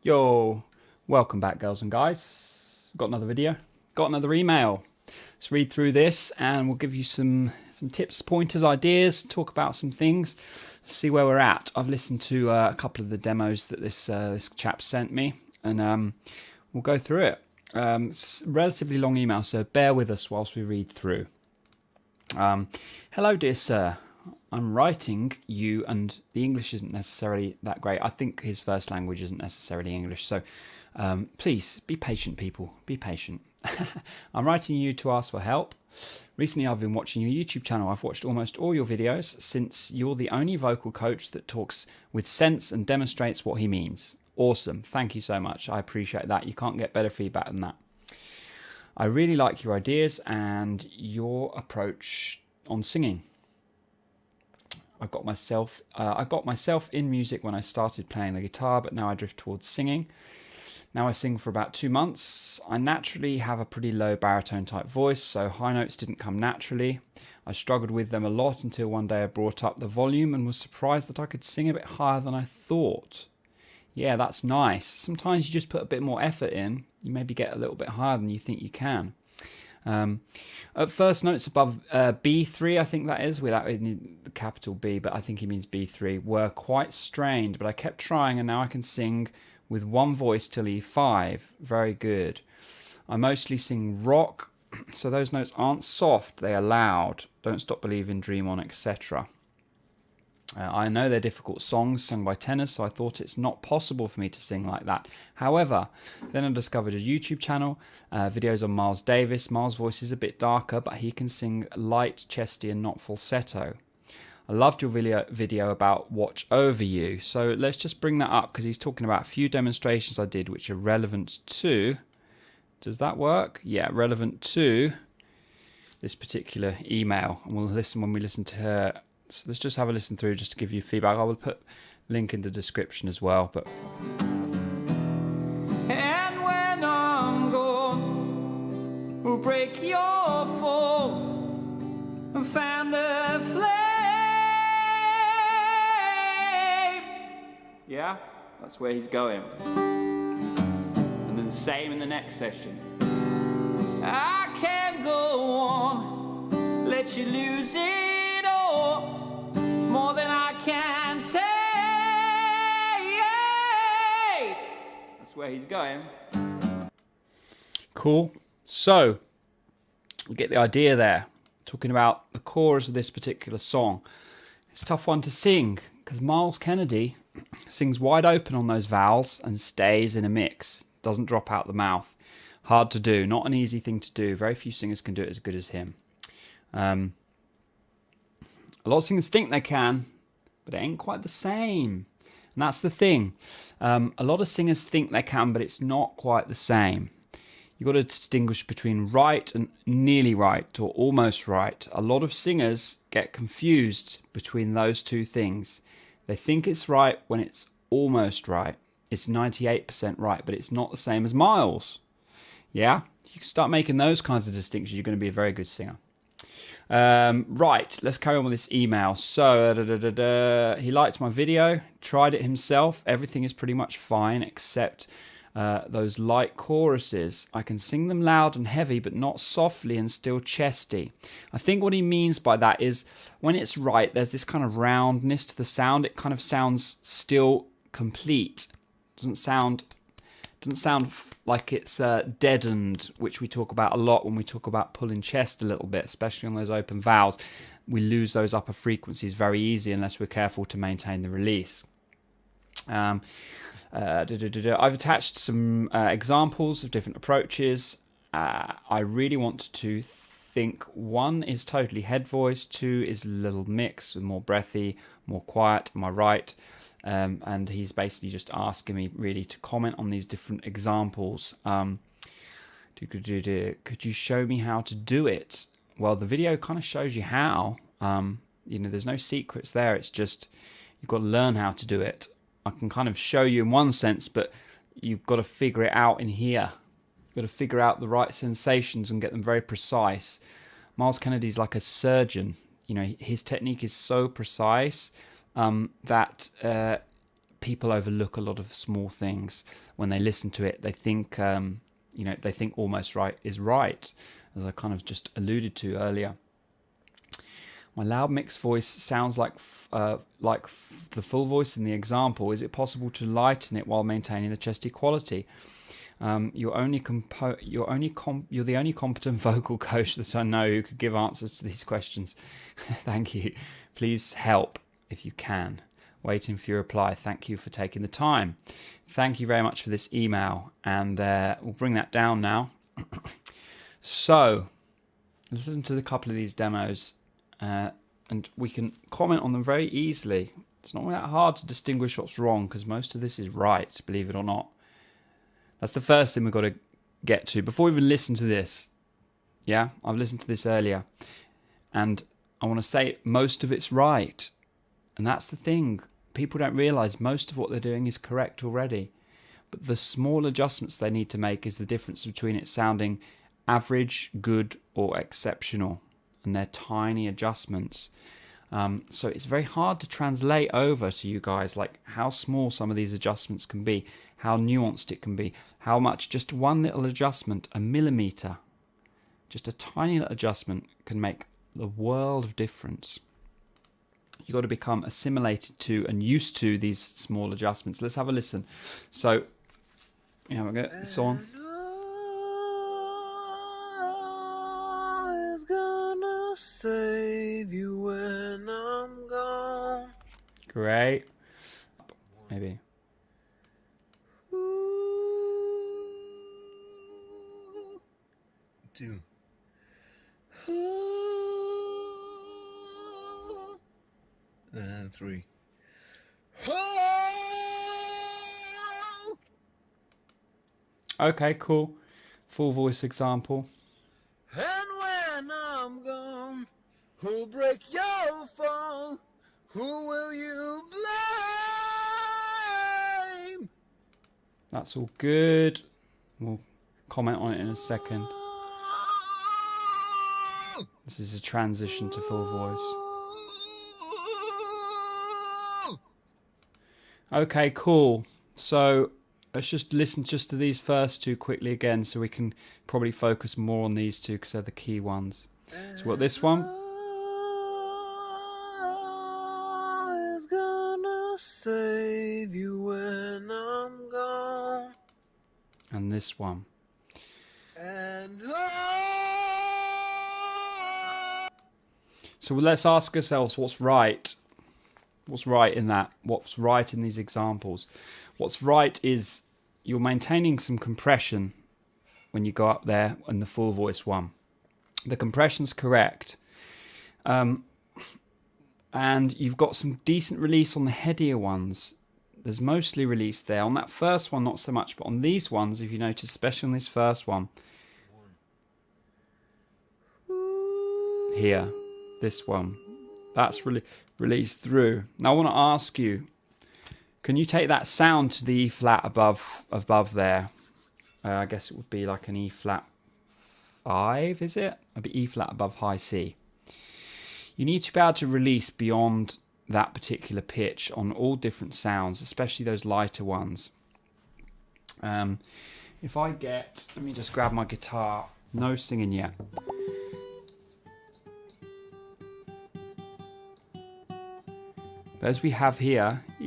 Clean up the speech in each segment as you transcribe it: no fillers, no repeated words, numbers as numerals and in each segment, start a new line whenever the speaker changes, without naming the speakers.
Yo, welcome back, girls and guys. Got another video, got another email. Let's read through this and we'll give you some tips, pointers, ideas, talk about some things, see where we're at. I've listened to a couple of the demos that this chap sent me, and we'll go through it. It's a relatively long email, so bear with us whilst we read through. Hello, dear sir. I'm writing you, and the English isn't necessarily that great. I think his first language isn't necessarily English, so please be patient, people. Be patient. I'm writing you to ask for help. Recently, I've been watching your YouTube channel. I've watched almost all your videos since you're the only vocal coach that talks with sense and demonstrates what he means. Awesome. Thank you so much. I appreciate that. You can't get better feedback than that. I really like your ideas and your approach on singing. I got myself in music when I started playing the guitar, but now I drift towards singing. Now I sing for about 2 months. I naturally have a pretty low baritone type voice, so high notes didn't come naturally. I struggled with them a lot until one day I brought up the volume and was surprised that I could sing a bit higher than I thought. Yeah, that's nice. Sometimes you just put a bit more effort in, you maybe get a little bit higher than you think you can. At first notes above B3, I think that is, without the capital B, but I think he means B3, were quite strained, but I kept trying and now I can sing with one voice till E5. Very good. I mostly sing rock, so those notes aren't soft, they are loud. Don't Stop Believing, Dream On, etc. I know they're difficult songs sung by tenors, so I thought it's not possible for me to sing like that. However, then I discovered a YouTube channel, videos on Miles Davis. Miles' voice is a bit darker, but he can sing light, chesty, and not falsetto. I loved your video about Watch Over You. So let's just bring that up because he's talking about a few demonstrations I did which are relevant to... Does that work? Yeah, relevant to this particular email. And we'll listen when we listen to her. So let's just have a listen through just to give you feedback. I will put a link in the description as well. But
and when I'm gone, we'll break your fall and fan the flame. Yeah, that's where he's going. And then the same in the next session. I can't go on, let you lose it all. More than I can take. That's where he's going.
Cool. So, we get the idea there. Talking about the chorus of this particular song. It's a tough one to sing because Myles Kennedy sings wide open on those vowels and stays in a mix. Doesn't drop out the mouth. Hard to do. Not an easy thing to do. Very few singers can do it as good as him. A lot of singers think they can, but it ain't quite the same. And that's the thing. A lot of singers think they can, but it's not quite the same. You've got to distinguish between right and nearly right or almost right. A lot of singers get confused between those two things. They think it's right when it's almost right. It's 98% right, but it's not the same as Myles. Yeah? You can start making those kinds of distinctions, you're going to be a very good singer. Right, let's carry on with this email. So, he liked my video, tried it himself. Everything is pretty much fine except those light choruses. I can sing them loud and heavy, but not softly and still chesty. I think what he means by that is when it's right, there's this kind of roundness to the sound. It kind of sounds still complete. Doesn't sound like it's deadened, which we talk about a lot when we talk about pulling chest a little bit, especially on those open vowels. We lose those upper frequencies very easy unless we're careful to maintain the release. I've attached some examples of different approaches. I really want to think 1 is totally head voice, 2 is a little mix, more breathy, more quiet. Am I right? And he's basically just asking me really to comment on these different examples. Could you show me how to do it? Well, the video kind of shows you how. There's no secrets there. It's just you've got to learn how to do it. I can kind of show you in one sense, but you've got to figure it out in here. You've got to figure out the right sensations and get them very precise. Myles Kennedy's like a surgeon. His technique is so precise that people overlook a lot of small things when they listen to it. They think, they think almost right is right, as I kind of just alluded to earlier. My loud mixed voice sounds like the full voice in the example. Is it possible to lighten it while maintaining the chesty quality? You're the only competent vocal coach that I know who could give answers to these questions. Thank you. Please help if you can. Waiting for your reply. Thank you for taking the time. Thank you very much for this email, and we'll bring that down now. So let's listen to a couple of these demos, and we can comment on them very easily. It's not that hard to distinguish what's wrong, because most of this is right, believe it or not. That's the first thing we've got to get to before we even listen to this. Yeah, I've listened to this earlier, and I want to say most of it's right. And that's the thing. People don't realise most of what they're doing is correct already. But the small adjustments they need to make is the difference between it sounding average, good, or exceptional. And they're tiny adjustments. So it's very hard to translate over to you guys, like how small some of these adjustments can be, how nuanced it can be, how much just one little adjustment, a millimetre, just a tiny little adjustment can make the world of difference. You've got to become assimilated to and used to these small adjustments. Let's have a listen. So, yeah, we'll get this on.
Is gonna save you when I'm gone.
Great. Maybe.
Two. And three.
Okay, cool. Full voice example.
And when I'm gone, who'll break your fall? Who will you blame?
That's all good. We'll comment on it in a second. This is a transition to full voice. Okay, cool. So let's just listen just to these first two quickly again, so we can probably focus more on these two because they're the key ones. So we've got this one.
Is gonna save you when I'm gone.
And this one.
And
so let's ask ourselves what's right. What's right in that? What's right in these examples? What's right is you're maintaining some compression when you go up there in the full voice one. The compression's correct. And you've got some decent release on the headier ones. There's mostly release there. On that first one, not so much, but on these ones, if you notice, especially on this first one, here, this one, that's really released through. Now I want to ask you, can you take that sound to the E flat above there? I guess it would be like an E flat 5, is it? It'd be E flat above high C. You need to be able to release beyond that particular pitch on all different sounds, especially those lighter ones. If I get, let me just grab my guitar. No singing yet. But as we have here, let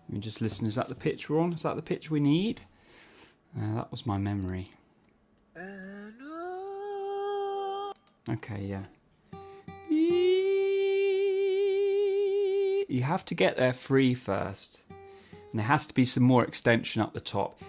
me just listen. Is that the pitch we're on? Is that the pitch we need? That was my memory. Okay, yeah. You have to get there free first. And there has to be some more extension up the top.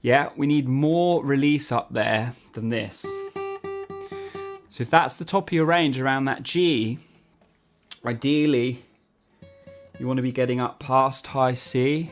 Yeah, we need more release up there than this. So if that's the top of your range around that G, ideally you want to be getting up past high C.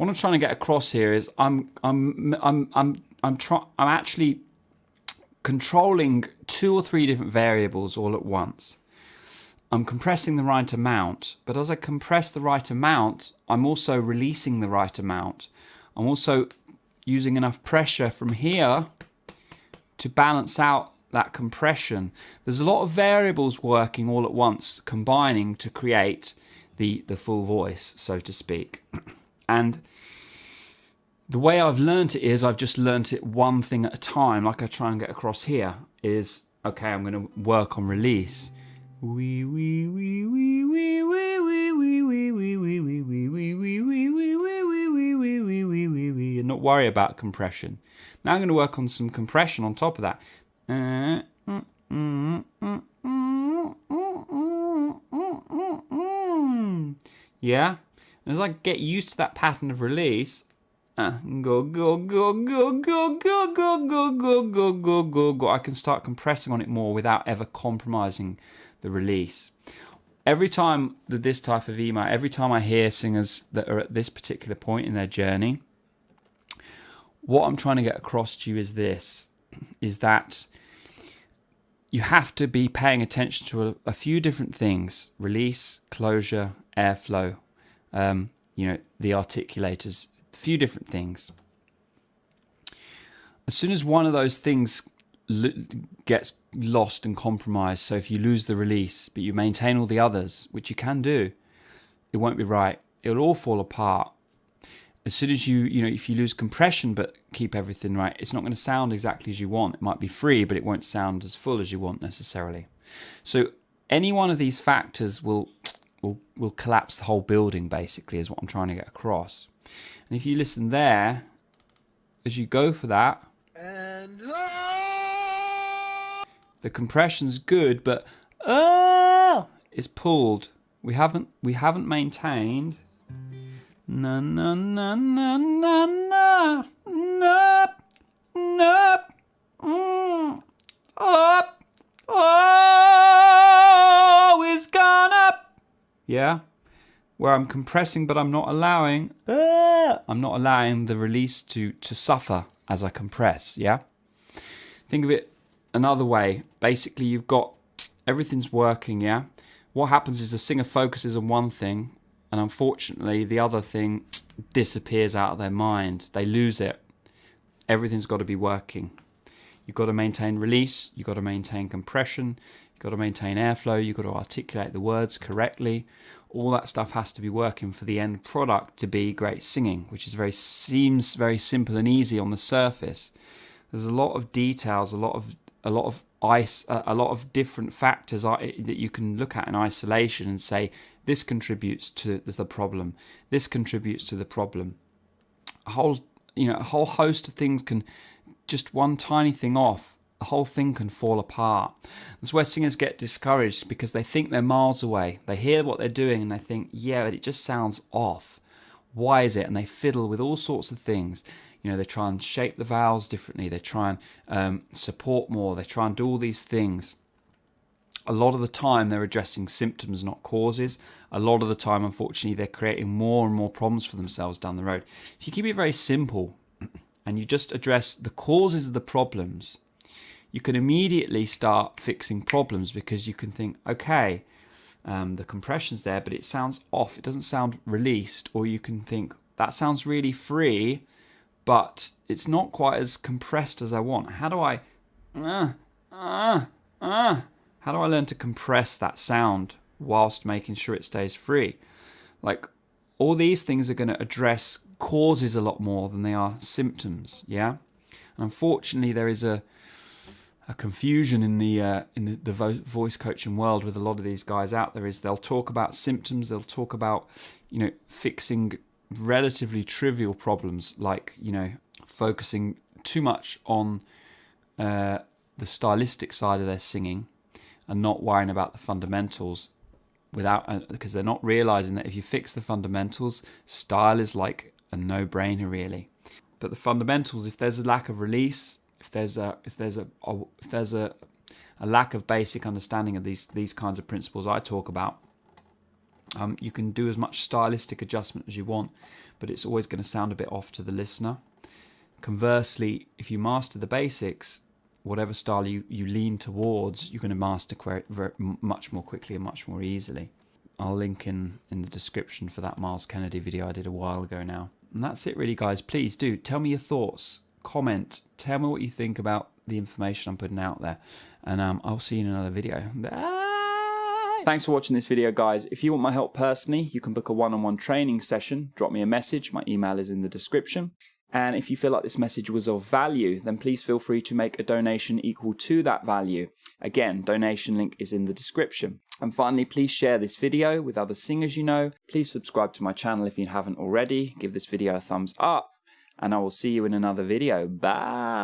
what I'm trying to get across here is I'm actually controlling 2 or 3 different variables all at once. I'm compressing the right amount, but as I compress the right amount, I'm also releasing the right amount. I'm also using enough pressure from here to balance out that compression. There's a lot of variables working all at once, combining to create the full voice, so to speak. And the way I've learned it is I've just learned it one thing at a time, like I try and get across here, is, okay, I'm going to work on release. And not worry about compression. Now I'm going to work on some compression on top of that. Yeah? And as I get used to that pattern of release, go, go, go, go, go, go, go, go, go, go, go, go, go, I can start compressing on it more without ever compromising the release. Every time that this type of email, every time I hear singers that are at this particular point in their journey, what I'm trying to get across to you is this, is that you have to be paying attention to a few different things: release, closure, airflow, the articulators, a few different things. As soon as one of those things gets lost and compromised, so if you lose the release but you maintain all the others, which you can do, it won't be right. It'll all fall apart. As soon as if you lose compression but keep everything right, it's not going to sound exactly as you want. It might be free, but it won't sound as full as you want necessarily. So any one of these factors will collapse the whole building, basically, is what I'm trying to get across. And if you listen there, as you go for that,
And
the compression's good, but it's pulled. We haven't maintained. Na na na na na na na na up. Oh, it's gone up. Yeah, where I'm compressing, but I'm not allowing. I'm not allowing the release to suffer as I compress. Yeah. Think of it another way. Basically, you've got everything's working. Yeah. What happens is the singer focuses on one thing, and unfortunately, the other thing disappears out of their mind. They lose it. Everything's got to be working. You've got to maintain release. You've got to maintain compression. You've got to maintain airflow. You've got to articulate the words correctly. All that stuff has to be working for the end product to be great singing, which seems very simple and easy on the surface. There's a lot of details, a lot of different factors that you can look at in isolation and say, this contributes to the problem. This contributes to the problem. A whole host of things can, just one tiny thing off, the whole thing can fall apart. That's where singers get discouraged, because they think they're miles away. They hear what they're doing and they think, yeah, but it just sounds off. Why is it? And they fiddle with all sorts of things. They try and shape the vowels differently. They try and support more. They try and do all these things. A lot of the time, they're addressing symptoms, not causes. A lot of the time, unfortunately, they're creating more and more problems for themselves down the road. If you keep it very simple and you just address the causes of the problems, you can immediately start fixing problems, because you can think, okay, the compression's there, but it sounds off. It doesn't sound released. Or you can think, that sounds really free, but it's not quite as compressed as I want. How do I learn to compress that sound whilst making sure it stays free? Like, all these things are going to address causes a lot more than they are symptoms. Yeah, and unfortunately, there is a confusion in the voice coaching world with a lot of these guys out there. Is they'll talk about symptoms, they'll talk about fixing relatively trivial problems, like focusing too much on the stylistic side of their singing and not worrying about the fundamentals, because they're not realizing that if you fix the fundamentals, style is like a no-brainer, really. But the fundamentals, if there's a lack of release, if there's a lack of basic understanding of these kinds of principles I talk about, You can do as much stylistic adjustment as you want, but it's always going to sound a bit off to the listener. Conversely, if you master the basics, whatever style you lean towards, you're going to master much more quickly and much more easily. I'll link in the description for that Myles Kennedy video I did a while ago now. And that's it really, guys. Please do tell me your thoughts, comment, tell me what you think about the information I'm putting out there, and I'll see you in another video. Bye! Thanks for watching this video, guys. If you want my help personally, you can book a one-on-one training session. Drop me a message. My email is in the description. And if you feel like this message was of value, then please feel free to make a donation equal to that value. Again, donation link is in the description. And finally, please share this video with other singers you know. Please subscribe to my channel if you haven't already. Give this video a thumbs up, and I will see you in another video. Bye!